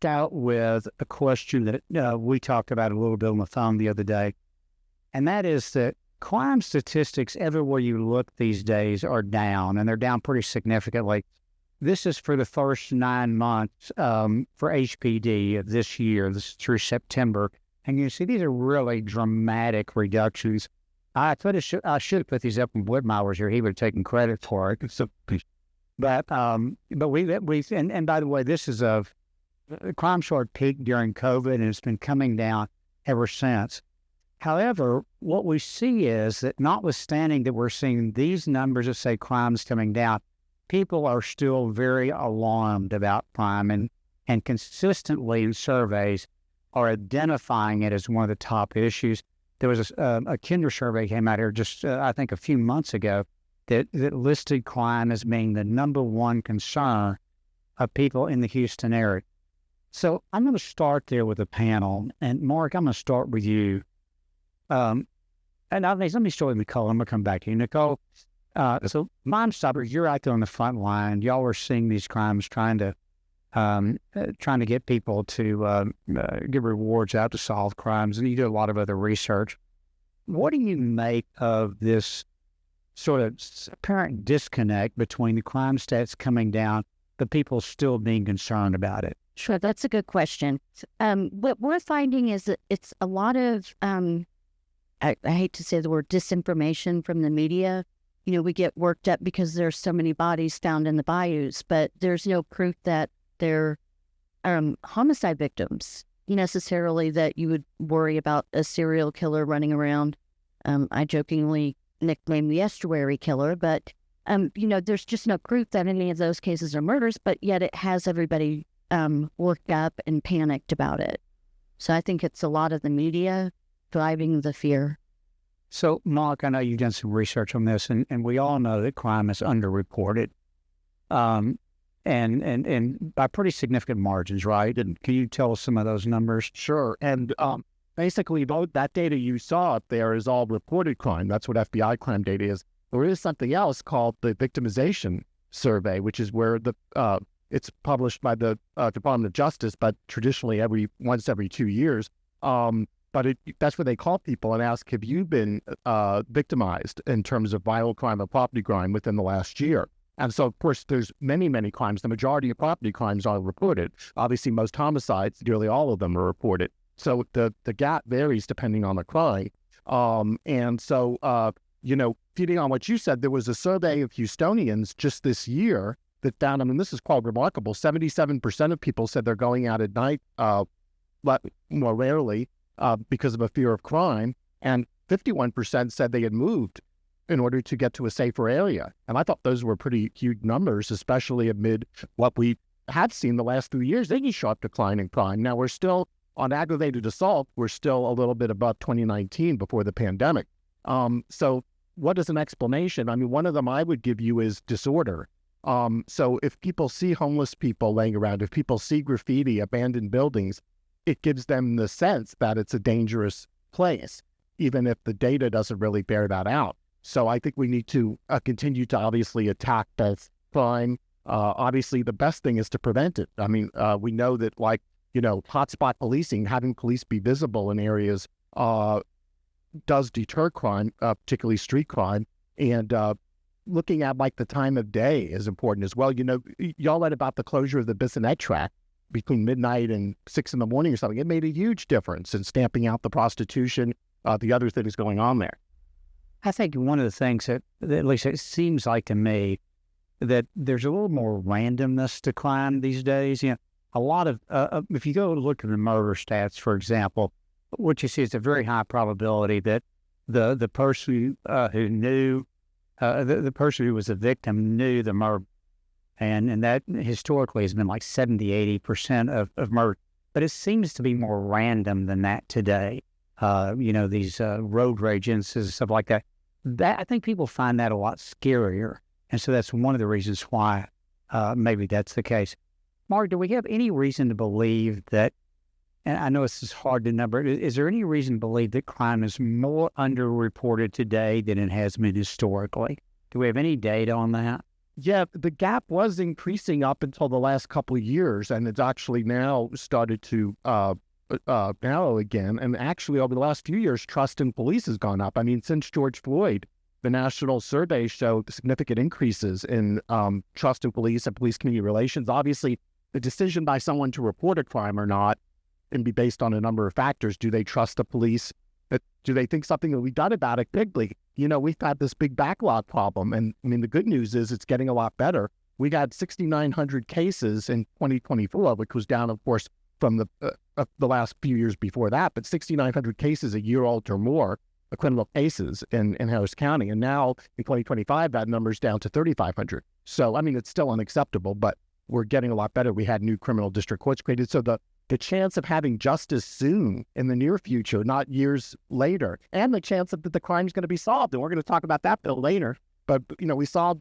start with a question that we talked about a little bit on the phone the other day, and that is that crime statistics everywhere you look these days are down, and they're down pretty significantly. This is for the first 9 months for HPD of this year. This is through September. And you see, these are really dramatic reductions. I should have put these up when Woodmire was here. He would have taken credit for it. But and by the way, this is crime short peak during COVID, and it's been coming down ever since. However, what we see is that notwithstanding that we're seeing these numbers of, say, crimes coming down, people are still very alarmed about crime and consistently in surveys are identifying it as one of the top issues. There was a Kinder survey came out here just, I think, a few months ago that listed crime as being the number one concern of people in the Houston area. So I'm going to start there with the panel. And Mark, I'm going to start with you. And let me start with Nicole. I'm going to come back to you. Nicole, so Crime Stoppers, you're out there on the front line. Y'all are seeing these crimes, trying to get people to give rewards out to solve crimes, and you do a lot of other research. What do you make of this sort of apparent disconnect between the crime stats coming down, but people still being concerned about it? Sure, that's a good question. What we're finding is that it's a lot of, I hate to say the word disinformation from the media. You know, we get worked up because there's so many bodies found in the bayous, but there's no proof that they're homicide victims necessarily, that you would worry about a serial killer running around. I jokingly nicknamed the estuary killer, but there's just no proof that any of those cases are murders, but yet it has everybody worked up and panicked about it. So I think it's a lot of the media driving the fear. So, Mark, I know you've done some research on this, and we all know that crime is underreported, and by pretty significant margins, right? And can you tell us some of those numbers? Sure. And basically, that data you saw up there is all reported crime. That's what FBI crime data is. There is something else called the victimization survey, which is where it's published by the Department of Justice, but traditionally once every 2 years. But that's where they call people and ask, have you been victimized in terms of violent crime or property crime within the last year? And so, of course, there's many, many crimes. The majority of property crimes are reported. Obviously, most homicides, nearly all of them are reported. So the gap varies depending on the crime. And so, feeding on what you said, there was a survey of Houstonians just this year that found, this is quite remarkable, 77% of people said they're going out at night, but more rarely, because of a fear of crime, and 51% said they had moved in order to get to a safer area. And I thought those were pretty huge numbers, especially amid what we have seen the last 3 years, a sharp decline in crime. Now, we're still, on aggravated assault, we're still a little bit above 2019 before the pandemic. So what is an explanation? One of them I would give you is disorder. So if people see homeless people laying around, if people see graffiti, abandoned buildings, it gives them the sense that it's a dangerous place, even if the data doesn't really bear that out. So I think we need to continue to obviously attack both crime. Obviously, the best thing is to prevent it. We know that, hotspot policing, having police be visible in areas does deter crime, particularly street crime. And looking at the time of day is important as well. Y'all read about the closure of the Bissonnette track between midnight and 6 a.m. or something. It made a huge difference in stamping out the prostitution, the other things going on there. I think one of the things that at least it seems like to me, that there's a little more randomness to crime these days. A lot of, if you go look at the murder stats, for example, what you see is a very high probability that the person who knew, the person who was the victim knew the murder. And that historically has been 70-80% of murder. But it seems to be more random than that today. These road rage incidents, stuff like that. I think people find that a lot scarier. And so that's one of the reasons why maybe that's the case. Mark, do we have any reason to believe that, and I know this is hard to number, is there any reason to believe that crime is more underreported today than it has been historically? Do we have any data on that? Yeah, the gap was increasing up until the last couple of years, and it's actually now started to narrow again. And actually, over the last few years, trust in police has gone up. I mean, since George Floyd, the national surveys show significant increases in trust in police and police community relations. Obviously, the decision by someone to report a crime or not can be based on a number of factors. Do they trust the police? Do they think something will be done about it quickly? You know, we've had this big backlog problem. And I mean, the good news is it's getting a lot better. We got 6,900 cases in 2024, which was down, of course, from the last few years before that, but 6,900 cases a year old or more, criminal cases in Harris County. And now in 2025, that number's down to 3,500. So, I mean, it's still unacceptable, but we're getting a lot better. We had new criminal district courts created. So the chance of having justice soon in the near future, not years later, and the chance that the crime's going to be solved. And we're going to talk about that bill later. But, you know, we solved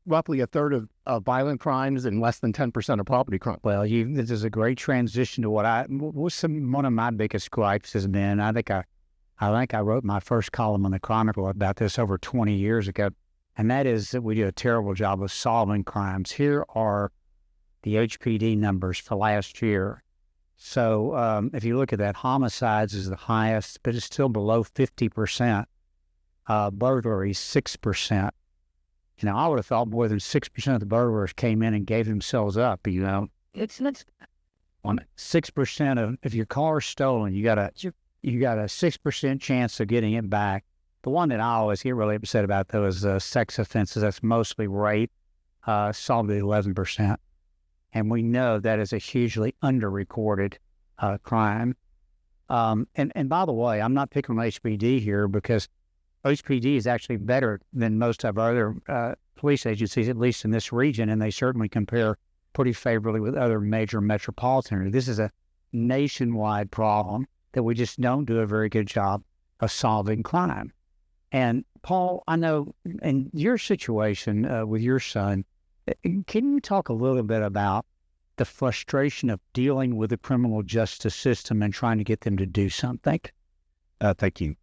roughly a third of violent crimes and less than 10% of property crime. Well, this is a great transition to one of my biggest gripes has been. I think I wrote my first column on the Chronicle about this over 20 years ago, and that is that we do a terrible job of solving crimes. Here are the HPD numbers for last year. So if you look at that, homicides is the highest, but it's still below 50%. Burglaries, 6%. You know, I would have thought more than 6% of the burglars came in and gave themselves up, you know. It's on 6% of, if your car's stolen, you got a 6% chance of getting it back. The one that I always get really upset about, though, is sex offenses. That's mostly rape, solved at 11%. And we know that is a hugely underreported crime. And by the way, I'm not picking on HPD here because HPD is actually better than most of our other police agencies, at least in this region, and they certainly compare pretty favorably with other major metropolitan areas. This is a nationwide problem that we just don't do a very good job of solving crime. And Paul, I know in your situation with your son, can you talk a little bit about the frustration of dealing with the criminal justice system and trying to get them to do something? Thank you.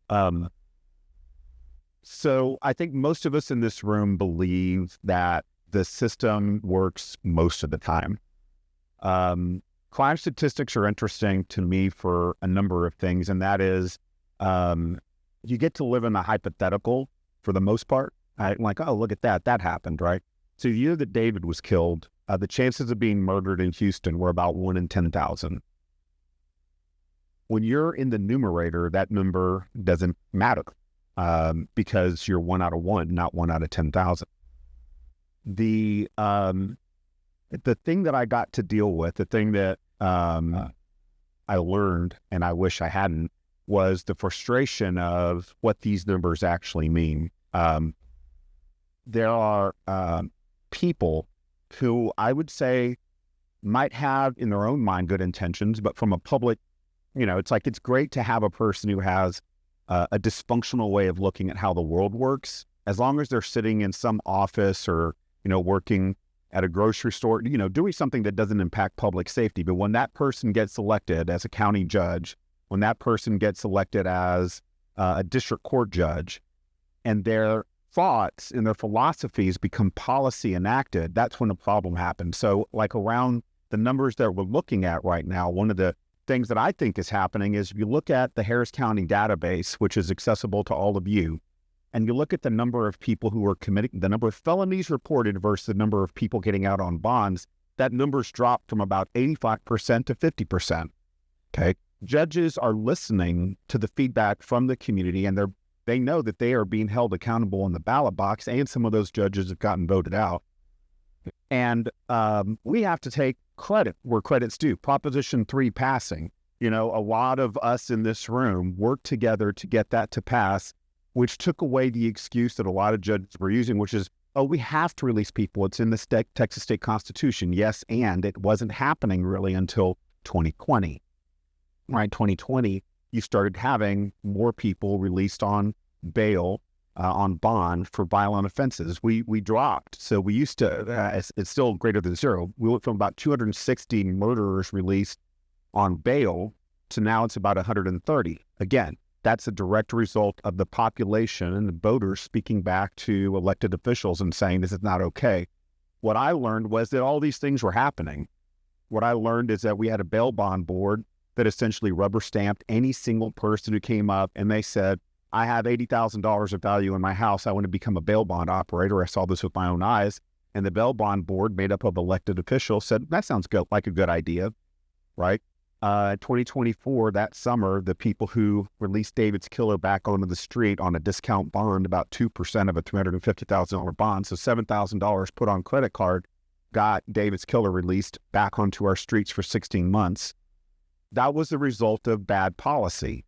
So I think most of us in this room believe that the system works most of the time. Crime statistics are interesting to me for a number of things, and that is you get to live in a hypothetical for the most part. Like, oh, look at that. That happened, right? So the year that David was killed, the chances of being murdered in Houston were about 1 in 10,000. When you're in the numerator, that number doesn't matter because you're 1 out of 1, not 1 out of 10,000. The thing that I got to deal with, the thing that I learned, and I wish I hadn't, was the frustration of what these numbers actually mean. There are people who I would say might have in their own mind good intentions, but from a public, you know, it's like it's great to have a person who has a dysfunctional way of looking at how the world works, as long as they're sitting in some office or, you know, working at a grocery store, you know, doing something that doesn't impact public safety. But when that person gets elected as a county judge, when that person gets elected as a district court judge, and their thoughts and their philosophies become policy enacted, that's when a problem happens. So like around the numbers that we're looking at right now, one of the things that I think is happening is if you look at the Harris County database, which is accessible to all of you, and you look at the number of people who are committing, the number of felonies reported versus the number of people getting out on bonds, that number's dropped from about 85% to 50%. Okay. Judges are listening to the feedback from the community, and they know that they are being held accountable in the ballot box, and some of those judges have gotten voted out. And we have to take credit where credit's due. Proposition 3 passing, you know, a lot of us in this room worked together to get that to pass, which took away the excuse that a lot of judges were using, which is, oh, we have to release people. It's in the Texas State Constitution. Yes, and it wasn't happening really until 2020. Right, 2020, you started having more people released on bail, on bond for violent offenses. We dropped. So we used to, it's still greater than zero. We went from about 260 murderers released on bail to now it's about 130. Again, that's a direct result of the population and the voters speaking back to elected officials and saying this is not okay. what I learned was that all these things were happening. What I learned is that we had a bail bond board that essentially rubber stamped any single person who came up and they said, I have $80,000 of value in my house. I want to become a bail bond operator. I saw this with my own eyes. And the bail bond board, made up of elected officials, said, that sounds good, like a good idea, right? 2024, that summer, the people who released David's killer back onto the street on a discount bond, about 2% of a $350,000 bond, so $7,000 put on credit card, got David's killer released back onto our streets for 16 months. That was the result of bad policy.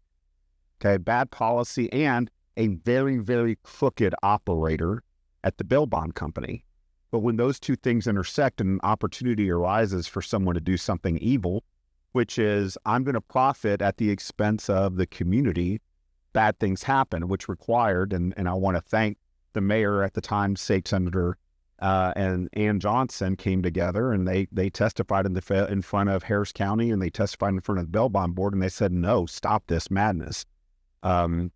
Okay, bad policy and a very, very crooked operator at the bail bond company. But when those two things intersect and an opportunity arises for someone to do something evil, which is I'm going to profit at the expense of the community, bad things happen, which required, and I want to thank the mayor at the time, State Senator and Ann Johnson came together and they testified in front of Harris County, and they testified in front of the bail bond board, and they said, no, stop this madness. And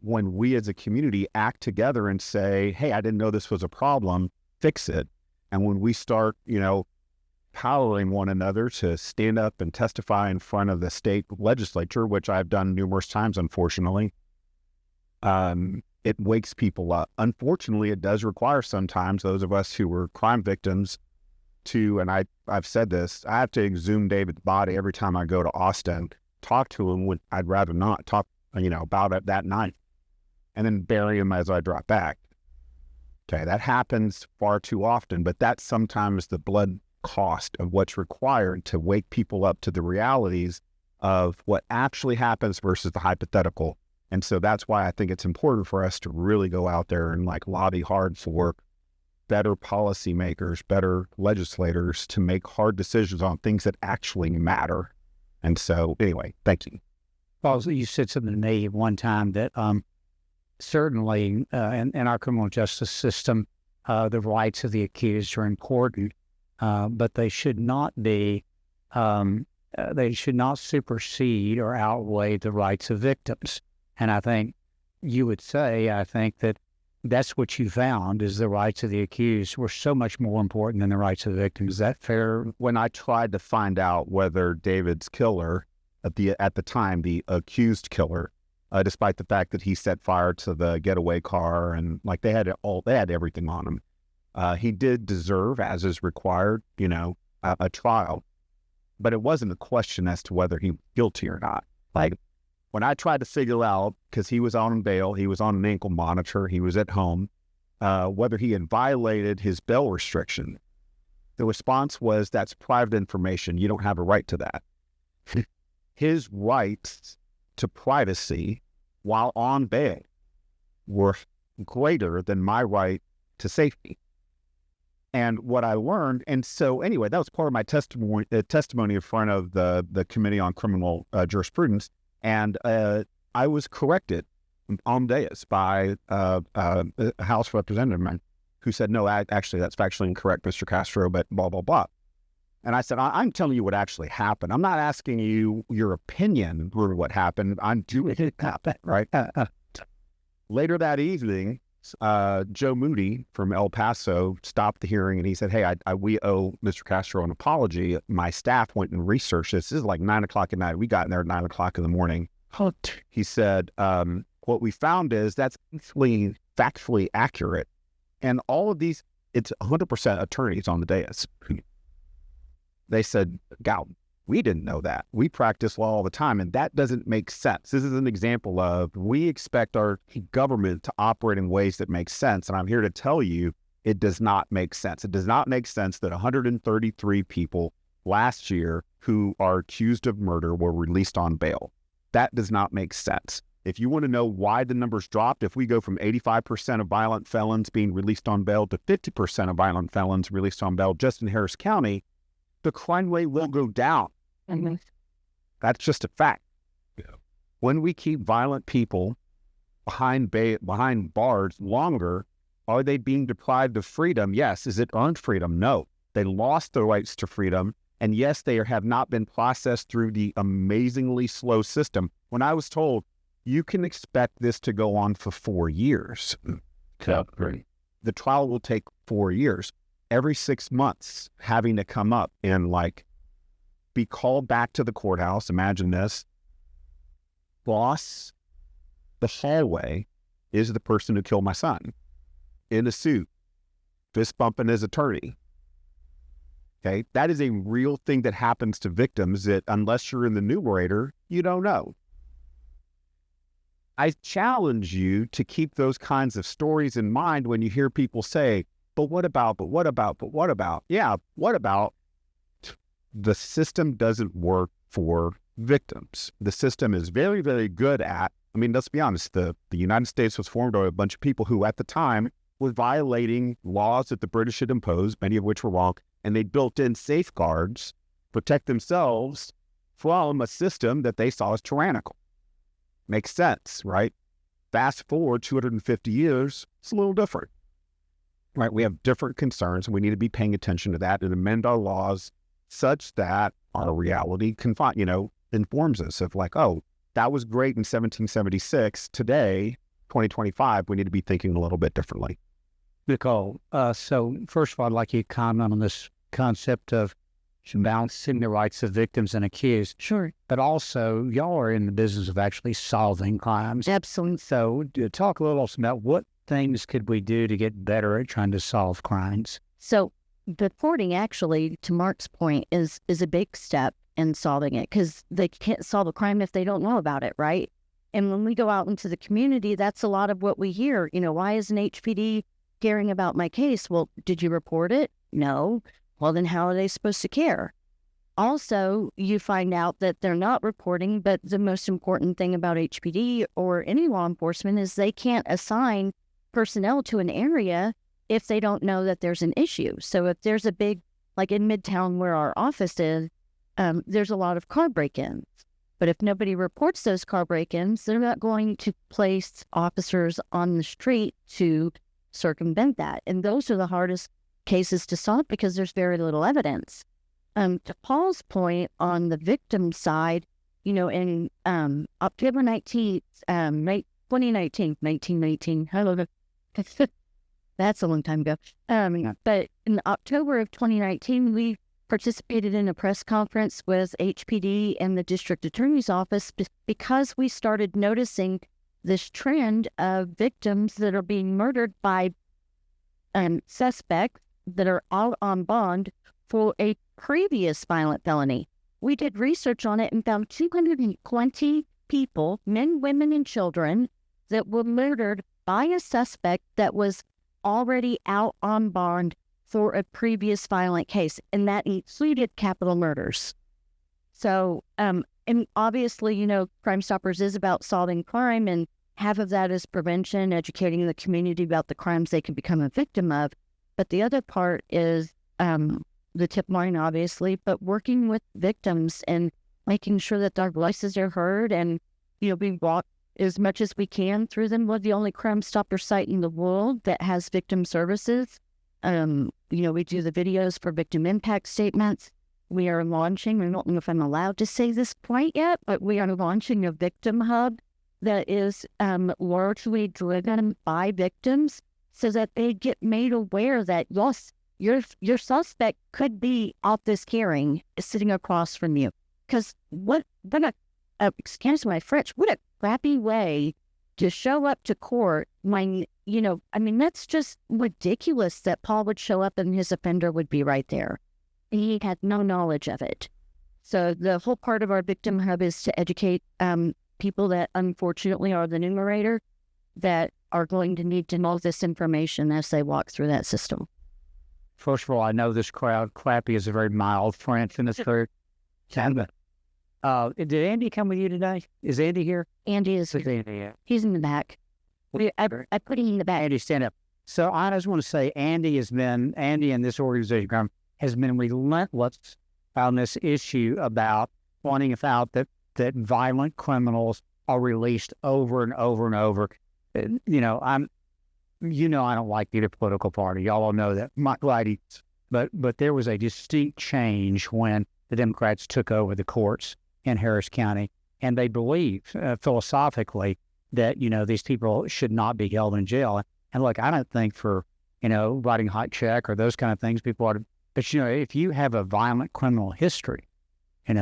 when we as a community act together and say, hey, I didn't know this was a problem, fix it. And when we start, empowering one another to stand up and testify in front of the state legislature, which I've done numerous times, unfortunately, it wakes people up. Unfortunately, it does require sometimes those of us who were crime victims to, and I've said this, I have to exhume David's body every time I go to Austin, talk to him when I'd rather not talk, about it that night, and then bury him as I drop back. Okay, that happens far too often, but that's sometimes the blood cost of what's required to wake people up to the realities of what actually happens versus the hypothetical. And so that's why I think it's important for us to really go out there and lobby hard for better policymakers, better legislators to make hard decisions on things that actually matter. And so anyway, thank you. Well, you said something to me one time that certainly in our criminal justice system, the rights of the accused are important. But they should not be, they should not supersede or outweigh the rights of victims. And I think you would say, I think that that's what you found is the rights of the accused were so much more important than the rights of the victims. Is that fair? When I tried to find out whether David's killer, at the time, the accused killer, despite the fact that he set fire to the getaway car and they had everything on him. He did deserve, as is required, a trial, but it wasn't a question as to whether he was guilty or not. When I tried to figure out, because he was on bail, he was on an ankle monitor, he was at home, whether he had violated his bail restriction, the response was, that's private information. You don't have a right to that. His rights to privacy while on bail were greater than my right to safety. And what I learned, and so anyway, that was part of my testimony in front of the Committee on Criminal Jurisprudence, and I was corrected on dais by a House representative who said, no, actually, that's factually incorrect, Mr. Castro, but blah, blah, blah. And I said, I'm telling you what actually happened. I'm not asking you your opinion for what happened. I'm doing it happen, right? Later that evening, Joe Moody from El Paso stopped the hearing and he said, hey, we owe Mr. Castro an apology. My staff went and researched this. This is 9 o'clock at night. We got in there at 9 o'clock in the morning. He said, what we found is that's factually accurate. And all of these, it's 100% attorneys on the dais. They said, Gal, we didn't know that. We practice law all the time, and that doesn't make sense. This is an example of we expect our government to operate in ways that make sense, and I'm here to tell you it does not make sense. It does not make sense that 133 people last year who are accused of murder were released on bail. That does not make sense. If you want to know why the numbers dropped, if we go from 85% of violent felons being released on bail to 50% of violent felons released on bail just in Harris County, the crime rate will go down. Mm-hmm. That's just a fact. Yeah. When we keep violent people behind bars longer, are they being deprived of freedom? Yes. Is it earned freedom? No. They lost their rights to freedom. And yes, they have not been processed through the amazingly slow system. When I was told, you can expect this to go on for 4 years. Okay. The trial will take 4 years. every 6 months having to come up and like be called back to the courthouse. Imagine this. Boss, the hallway is the person who killed my son in a suit, fist bumping his attorney. Okay. That is a real thing that happens to victims that unless you're in the numerator, you don't know. I challenge you to keep those kinds of stories in mind when you hear people say, but what about, but what about, but what about? Yeah, what about? The system doesn't work for victims. The system is very, very good at, I mean, let's be honest, the United States was formed by a bunch of people who at the time were violating laws that the British had imposed, many of which were wrong, and they built in safeguards to protect themselves from a system that they saw as tyrannical. Makes sense, right? Fast forward 250 years, it's a little different, right? We have different concerns, and we need to be paying attention to that and amend our laws such that our reality informs us of like, oh, that was great in 1776. Today, 2025, we need to be thinking a little bit differently. Nicole, so first of all, I'd like you to comment on this concept of balancing the rights of victims and accused. Sure. But also, y'all are in the business of actually solving crimes. Absolutely. So talk a little about what things could we do to get better at trying to solve crimes? So reporting, actually, to Mark's point, is a big step in solving it, because they can't solve a crime if they don't know about it, right? And when we go out into the community, that's a lot of what we hear. Why isn't HPD caring about my case? Well, did you report it? No. Well, then how are they supposed to care? Also, you find out that they're not reporting, but the most important thing about HPD or any law enforcement is they can't assign personnel to an area if they don't know that there's an issue. So if there's a big, like in Midtown where our office is, there's a lot of car break-ins. But if nobody reports those car break-ins, they're not going to place officers on the street to circumvent that. And those are the hardest cases to solve because there's very little evidence. To Paul's point on the victim side, in October 19th, 1919, that's a long time ago. But in October of 2019, we participated in a press conference with HPD and the district attorney's office because we started noticing this trend of victims that are being murdered by suspects that are out on bond for a previous violent felony. We did research on it and found 220 people, men, women, and children, that were murdered by a suspect that was already out on bond for a previous violent case, and that included capital murders. So, and obviously, Crime Stoppers is about solving crime, and half of that is prevention, educating the community about the crimes they can become a victim of. But the other part is the tip line, obviously, but working with victims and making sure that their voices are heard and, being brought as much as we can through them. We're the only Crime Stopper site in the world that has victim services. We do the videos for victim impact statements. We are launching, I don't know if I'm allowed to say this quite yet, but we are launching a victim hub that is largely driven by victims so that they get made aware that, yes, your suspect could be off this hearing sitting across from you. Because excuse my French, what a crappy way to show up to court when, that's just ridiculous that Paul would show up and his offender would be right there. He had no knowledge of it. So the whole part of our victim hub is to educate people that unfortunately are the numerator that are going to need to know this information as they walk through that system. First of all, I know this crowd, clappy is a very mild French in this third. Did Andy come with you today? Is Andy here? Andy is here. He's in the back. I put him in the back. Andy, stand up. So I just want to say Andy and this organization has been relentless on this issue about pointing out that violent criminals are released over and over and over. I don't like either political party. Y'all all know that. But there was a distinct change when the Democrats took over the courts in Harris County, and they believe philosophically that these people should not be held in jail. And look, I don't think for writing hot check or those kind of things. People are, but if you have a violent criminal history, and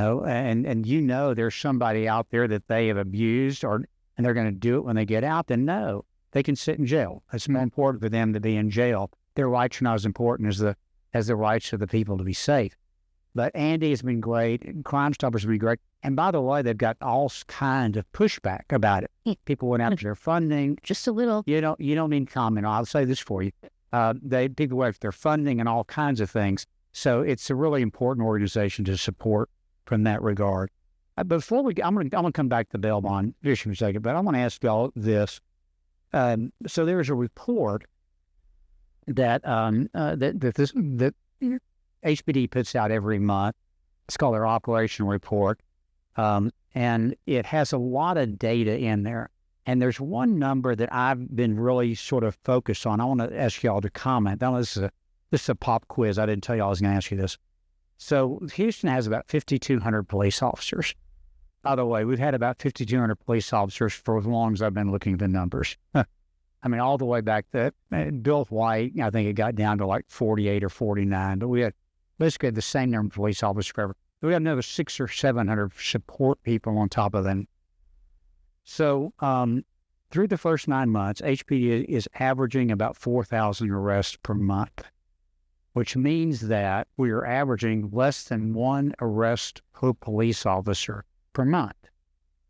there's somebody out there that they have abused and they're going to do it when they get out, then no, they can sit in jail. It's more important for them to be in jail. Their rights are not as important as the rights of the people to be safe. But Andy has been great, and Crime Stoppers have been great. And by the way, they've got all kinds of pushback about it. People went after their funding. Just a little. You don't need comment. I'll say this for you. People went after their funding and all kinds of things. So it's a really important organization to support from that regard. Before I'm going to come back to the bail bond issue in a second, but I want to ask y'all this. So there's a report that HPD puts out every month. It's called their operational report. And it has a lot of data in there. And there's one number that I've been really sort of focused on. I want to ask y'all to comment. Now, this is a pop quiz. I didn't tell you I was going to ask you this. So Houston has about 5,200 police officers. By the way, we've had about 5,200 police officers for as long as I've been looking at the numbers. I mean, all the way back to Bill White, I think it got down to like 48 or 49, but we had basically the same number of police officers forever. We had another 600 or 700 support people on top of them. So through the first 9 months, HPD is averaging about 4,000 arrests per month, which means that we are averaging less than one arrest per police officer per month.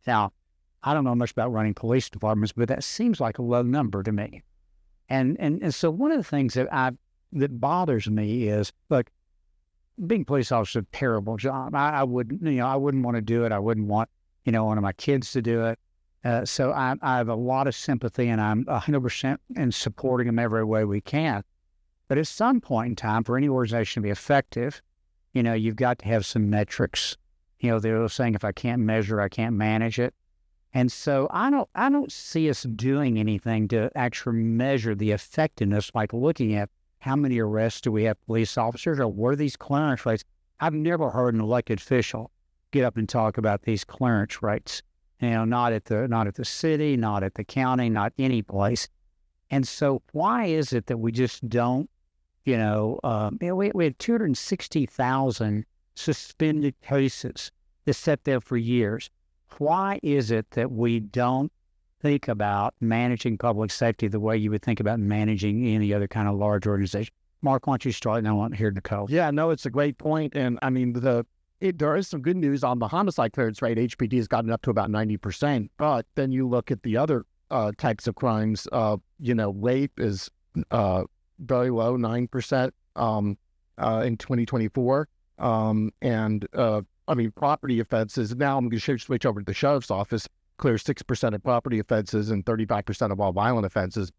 Now, I don't know much about running police departments, but that seems like a low number to me. And so one of the things that bothers me is, look, being a police officer is a terrible job. I wouldn't want to do it. I wouldn't want, one of my kids to do it. So I have a lot of sympathy, and I'm 100% in supporting them every way we can. But at some point in time, for any organization to be effective, you've got to have some metrics. They're saying if I can't measure, I can't manage it. And so I don't see us doing anything to actually measure the effectiveness, like looking at how many arrests do we have police officers, or what are these clearance rates? I've never heard an elected official get up and talk about these clearance rates. Not at the city, not at the county, not any place. And so why is it that we just don't, we had 260,000 suspended cases that sat there for years. Why is it that we don't think about managing public safety the way you would think about managing any other kind of large organization? Mark, why don't you start, and I want to hear Nicole. Yeah, no, it's a great point. And I mean, there is some good news on the homicide clearance rate. HPD has gotten up to about 90%. But then you look at the other types of crimes. Rape is very low, 9% in 2024. Property offenses. Now I'm going to switch over to the sheriff's office. Clears 6% of property offenses and 35% of all violent offenses.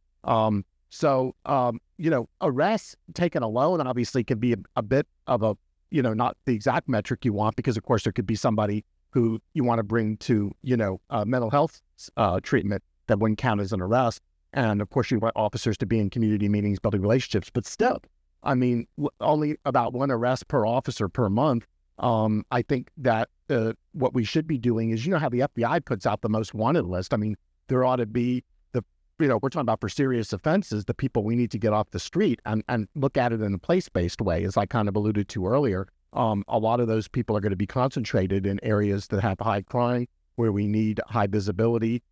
Arrests taken alone obviously can be a bit of a, not the exact metric you want, because of course there could be somebody who you want to bring to, mental health treatment that wouldn't count as an arrest. And of course you want officers to be in community meetings, building relationships, but still, only about one arrest per officer per month. I think that what we should be doing is, how the FBI puts out the most wanted list. There ought to be we're talking about for serious offenses, the people we need to get off the street and look at it in a place-based way, as I kind of alluded to earlier. A lot of those people are going to be concentrated in areas that have high crime, where we need high visibility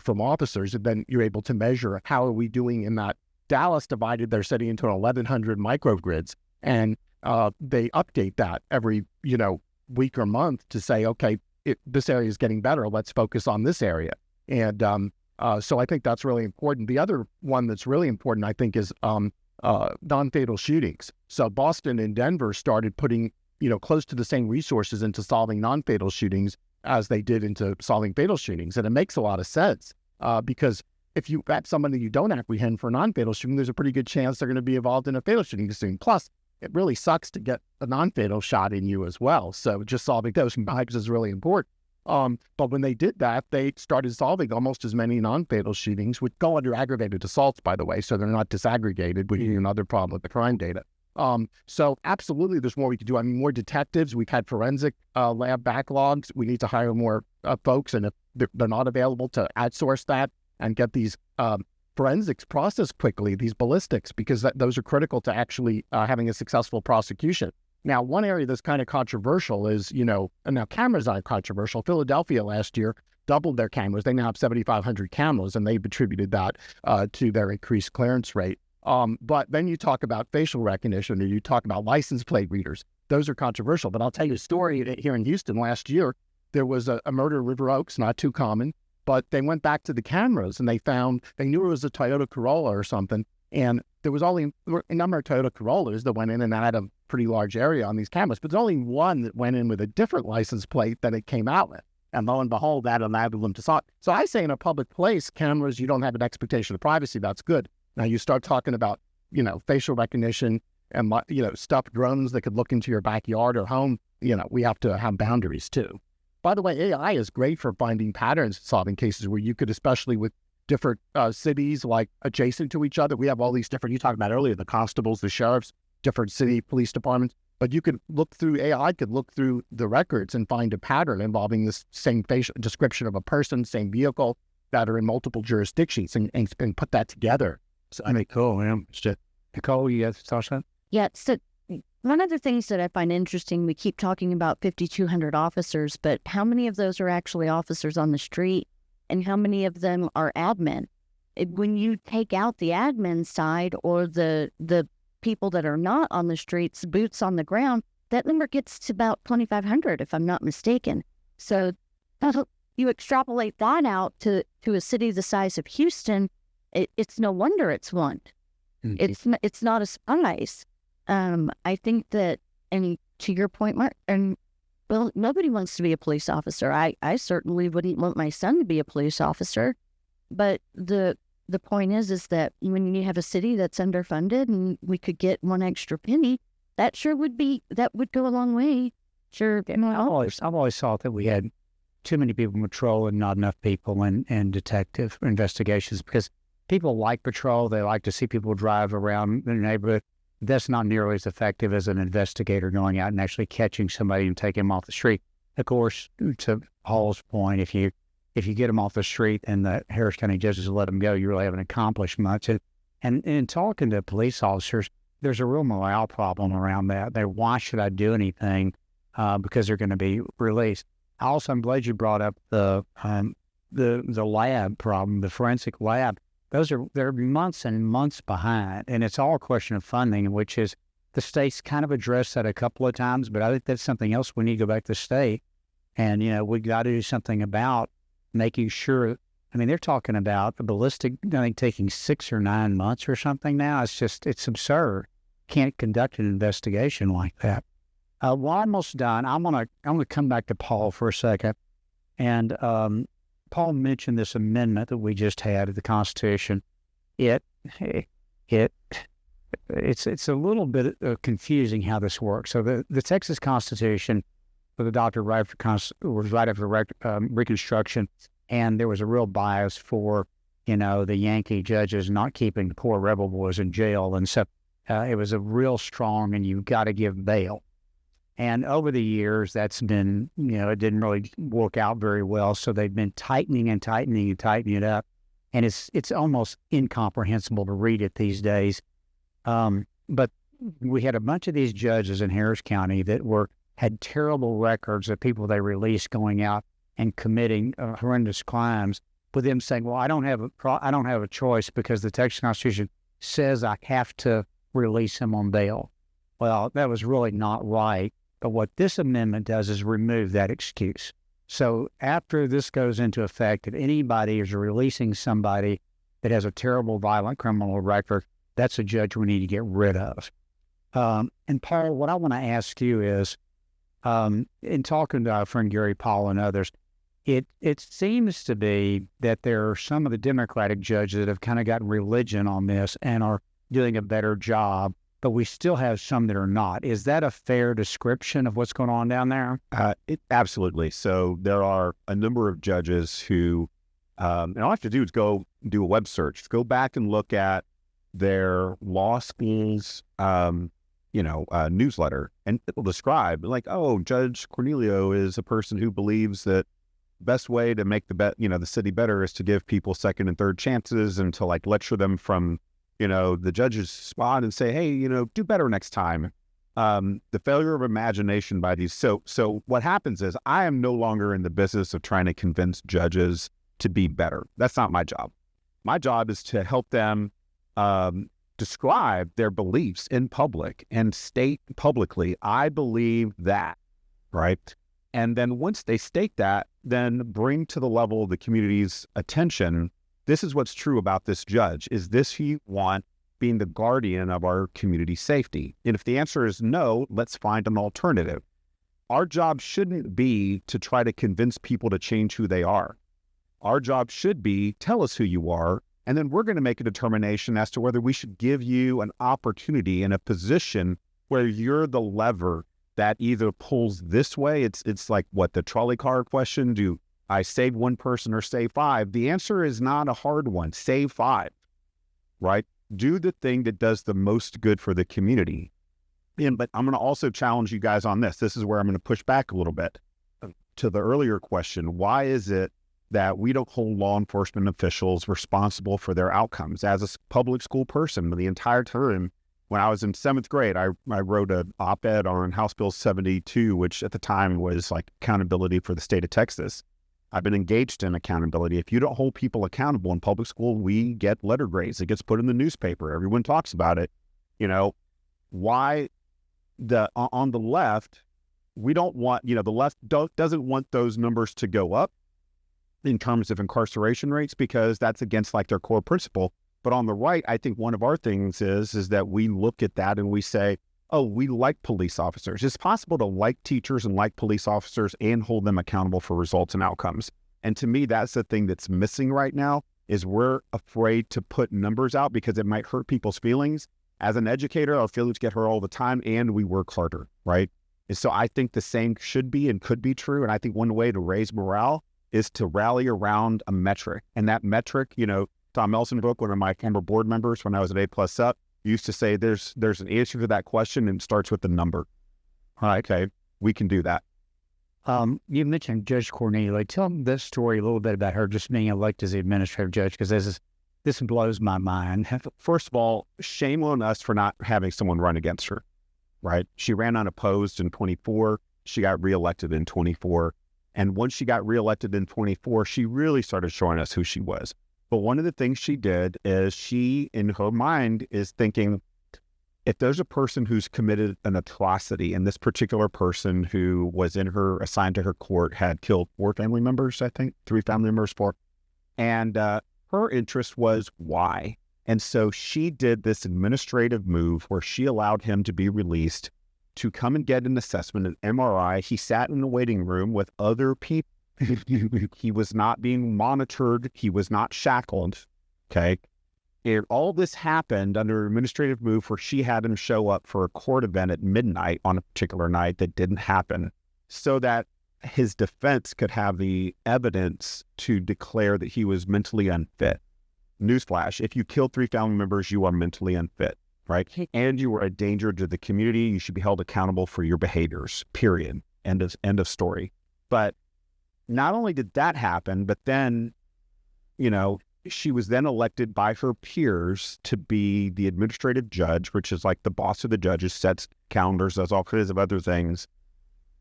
from officers. And then you're able to measure how are we doing in that. Dallas divided their city into 1,100 microgrids, and they update that every, week or month to say, okay, this area is getting better. Let's focus on this area. And so I think that's really important. The other one that's really important, I think, is non-fatal shootings. So Boston and Denver started putting, close to the same resources into solving non-fatal shootings as they did into solving fatal shootings. And it makes a lot of sense because if you have somebody you don't apprehend for a non-fatal shooting, there's a pretty good chance they're going to be involved in a fatal shooting soon. Plus, it really sucks to get a non-fatal shot in you as well. So just solving those crimes is really important. But when they did that, they started solving almost as many non-fatal shootings, which go under aggravated assaults, by the way, so they're not disaggregated, which is another problem with the crime data. So absolutely, there's more we could do. More detectives. We've had forensic lab backlogs. We need to hire more folks, and if they're not available, to outsource that and get these forensics process quickly, these ballistics, because those are critical to actually having a successful prosecution. Now, one area that's kind of controversial is, and now cameras aren't controversial. Philadelphia last year doubled their cameras. They now have 7,500 cameras, and they've attributed that to their increased clearance rate. But then you talk about facial recognition, or you talk about license plate readers. Those are controversial. But I'll tell you a story here in Houston last year. There was a murder in River Oaks, not too common, but they went back to the cameras and they knew it was a Toyota Corolla or something. And there was only a number of Toyota Corollas that went in and had a pretty large area on these cameras, but there's only one that went in with a different license plate than it came out with. And lo and behold, that allowed them to saw it. So I say in a public place, cameras, you don't have an expectation of privacy. That's good. Now you start talking about, facial recognition and, stuffed drones that could look into your backyard or home. We have to have boundaries too. By the way, AI is great for finding patterns, solving cases where you could, especially with different cities like adjacent to each other. We have all these different, you talked about earlier, the constables, the sheriffs, different city police departments. But you could look through, AI could look through the records and find a pattern involving this same facial description of a person, same vehicle, that are in multiple jurisdictions and put that together. So I mean, Cool, yeah. Nicole, you got thoughts on that? Yeah. So one of the things that I find interesting, we keep talking about 5,200 officers, but how many of those are actually officers on the street, and how many of them are admin? When you take out the admin side, or the people that are not on the streets, boots on the ground, that number gets to about 2,500, if I'm not mistaken. So you extrapolate that out to a city the size of Houston, it's no wonder it's one. Mm-hmm. It's not a surprise. I think that, and to your point, Mark, well, nobody wants to be a police officer. I certainly wouldn't want my son to be a police officer. But the point is that when you have a city that's underfunded and we could get one extra penny, that would go a long way. Sure. I've always thought that we had too many people in patrol and not enough people in detective investigations, because people like patrol. They like to see people drive around the neighborhood. That's not nearly as effective as an investigator going out and actually catching somebody and taking them off the street. Of course, to Paul's point, if you get them off the street and the Harris County judges let them go, you really haven't accomplished much. And in talking to police officers, there's a real morale problem around that. Why should I do anything? Because they're going to be released. Also, I'm glad you brought up the lab problem, the forensic lab. They're months and months behind, and it's all a question of funding, which is the state's kind of addressed that a couple of times, but I think that's something else we need to go back to the state. And, we got to do something about making sure. I mean, they're talking about the ballistic, I think, taking 6 or 9 months or something now. It's absurd. Can't conduct an investigation like that. Well, I'm almost done. I'm gonna come back to Paul for a second. And Paul mentioned this amendment that we just had of the Constitution. It's a little bit confusing how this works. So the Texas Constitution was adopted right after Reconstruction, and there was a real bias for the Yankee judges not keeping the poor rebel boys in jail, and so it was a real strong, and you've got to give bail. And over the years, that's been, it didn't really work out very well. So they've been tightening it up. And it's almost incomprehensible to read it these days. But we had a bunch of these judges in Harris County that had terrible records of people they released going out and committing horrendous crimes, with them saying, well, I don't have a choice because the Texas Constitution says I have to release him on bail. Well, that was really not right. But what this amendment does is remove that excuse. So after this goes into effect, if anybody is releasing somebody that has a terrible violent criminal record, that's a judge we need to get rid of. And Paul, what I want to ask you is, in talking to our friend Gary Paul and others, it seems to be that there are some of the Democratic judges that have kind of gotten religion on this and are doing a better job, but we still have some that are not. Is that a fair description of what's going on down there? Absolutely. So there are a number of judges who, and all I have to do is go do a web search, go back and look at their law school's, newsletter, and it will describe like, oh, Judge Cornelio is a person who believes that, best way to make the city better is to give people second and third chances and to like lecture them from, the judge's spot and say, hey, do better next time. The failure of imagination by these. So what happens is I am no longer in the business of trying to convince judges to be better. That's not my job. My job is to help them describe their beliefs in public and state publicly, I believe that, right? And then once they state that, then bring to the level of the community's attention, this is what's true about this judge. Is this who you want being the guardian of our community safety? And if the answer is no, let's find an alternative. Our job shouldn't be to try to convince people to change who they are. Our job should be, tell us who you are, and then we're going to make a determination as to whether we should give you an opportunity in a position where you're the lever that either pulls this way. It's like what the trolley car question, do I save one person or save five? The answer is not a hard one. Save five, right? Do the thing that does the most good for the community. But I'm going to also challenge you guys on this. This is where I'm going to push back a little bit to the earlier question. Why is it that we don't hold law enforcement officials responsible for their outcomes? As a public school person, the entire time when I was in 7th grade, I wrote an op-ed on House Bill 72, which at the time was like accountability for the state of Texas. I've been engaged in accountability. If you don't hold people accountable in public school, we get letter grades. It gets put in the newspaper. Everyone talks about it. Why on the left, we don't want, the left doesn't want those numbers to go up in terms of incarceration rates because that's against like their core principle. But on the right, I think one of our things is that we look at that and we say, oh, we like police officers. It's possible to like teachers and like police officers and hold them accountable for results and outcomes. And to me, that's the thing that's missing right now is we're afraid to put numbers out because it might hurt people's feelings. As an educator, our feelings get hurt all the time and we work harder, right? And so I think the same should be and could be true. And I think one way to raise morale is to rally around a metric. And that metric, Tom Elsenbrook, one of my former board members when I was at A+ Up, used to say there's an answer to that question and it starts with the number. All right, okay, we can do that. You mentioned Judge Cornelia. Tell me this story a little bit about her just being elected as the administrative judge, because this blows my mind. First of all, shame on us for not having someone run against her, right? She ran unopposed in 24. She got reelected in 24. And once she got reelected in 24, she really started showing us who she was. But one of the things she did is she, in her mind, is thinking, if there's a person who's committed an atrocity, and this particular person who was assigned to her court had killed 4 family members, I think, 3 family members, 4. And her interest was why. And so she did this administrative move where she allowed him to be released to come and get an assessment, an MRI. He sat in the waiting room with other people. He was not being monitored. He was not shackled. Okay. And all this happened under an administrative move where she had him show up for a court event at midnight on a particular night that didn't happen so that his defense could have the evidence to declare that he was mentally unfit. Newsflash, if you killed 3 family members, you are mentally unfit, right? And you were a danger to the community. You should be held accountable for your behaviors, period. End of story. But not only did that happen, but then, she was then elected by her peers to be the administrative judge, which is like the boss of the judges, sets calendars, does all kinds of other things.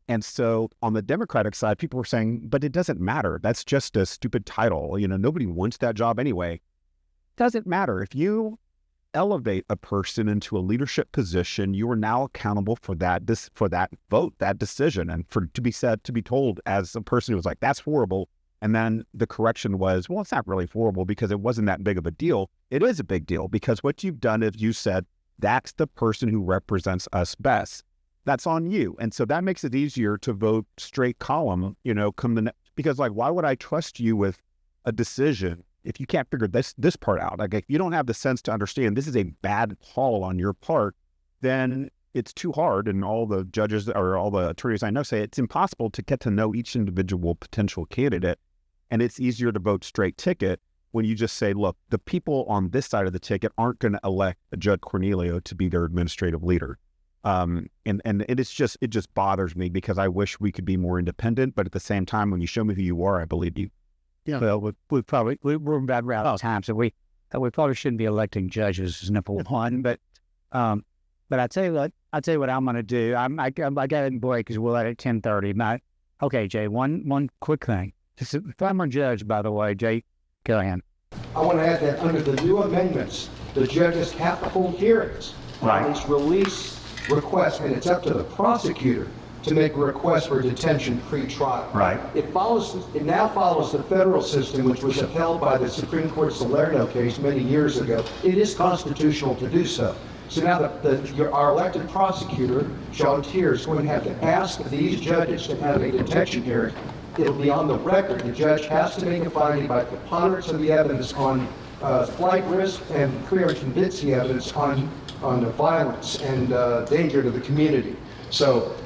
And so on the Democratic side, people were saying, but it doesn't matter. That's just a stupid title. Nobody wants that job anyway. Doesn't matter. If you elevate a person into a leadership position, you are now accountable for that vote, that decision, and to be told as a person who was like, that's horrible. And then the correction was, well, it's not really horrible because it wasn't that big of a deal. It is a big deal because what you've done is you said, that's the person who represents us That's on you. And so that makes it easier to vote straight column, because why would I trust you with a decision if you can't figure this part out? Like, if you don't have the sense to understand this is a bad call on your part, then it's too hard. And all the judges or all the attorneys I know say it's impossible to get to know each individual potential candidate. And it's easier to vote straight ticket when you just say, look, the people on this side of the ticket aren't going to elect Judge Cornelio to be their administrative leader. And it just bothers me because I wish we could be more independent, but at the same time, when you show me who you are, I believe you. Yeah. Well, we're in bad route all times, so we probably shouldn't be electing judges is number one. But I tell you what I'm going to do. I got to break because we'll at 10:30. Okay, Jay. One quick thing. If I'm a judge, by the way, Jay, go ahead. I want to add that under the new amendments, the judges have to hold hearings on these release requests, and it's up to the prosecutor to make a request for detention pre-trial. Right. It now follows the federal system, which was upheld by the Supreme Court Salerno case many years ago. It is constitutional to do so. So now our elected prosecutor, Sean Tier, is going to have to ask these judges to have a detention hearing. It'll be on the record. The judge has to make a finding by preponderance of the evidence on flight risk and clear and convincing evidence on the violence and danger to the community. So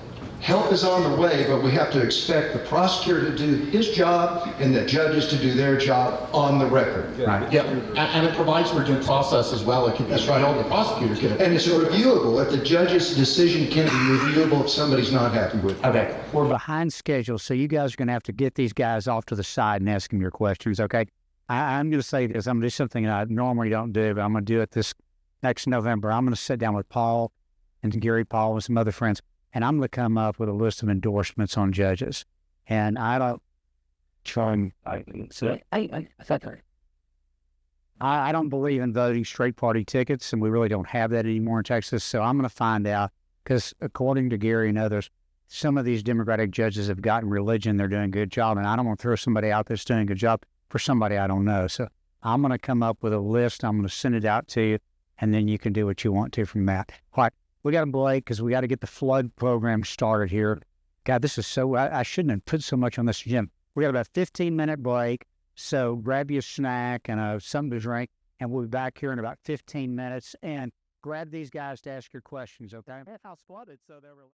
help is on the way, but we have to expect the prosecutor to do his job and the judges to do their job on the record. Right. Yeah, and it provides for due process as well. It can be held, the prosecutor can. And it's reviewable. If the judge's decision can be reviewable if somebody's not happy with it. Okay. We're behind schedule, so you guys are going to have to get these guys off to the side and ask them your questions, okay? I'm going to say this. I'm going to do something I normally don't do, but I'm going to do it this next November. I'm going to sit down with Paul and Gary Paul and some other friends, and I'm going to come up with a list of endorsements on judges. And I don't I don't believe in voting straight party tickets, and we really don't have that anymore in Texas. So I'm going to find out, because according to Gary and others, some of these Democratic judges have gotten religion. They're doing a good job, and I don't want to throw somebody out there that's doing a good job for somebody I don't know. So I'm going to come up with a list. I'm going to send it out to you, and then you can do what you want to from that. All right. We got to break because we got to get the flood program started here. God, this is so, I shouldn't have put so much on this, Jim. We got about a 15-minute break. So grab you a snack and something to drink, and we'll be back here in about 15 minutes. And grab these guys to ask your questions, okay? House flooded, so they were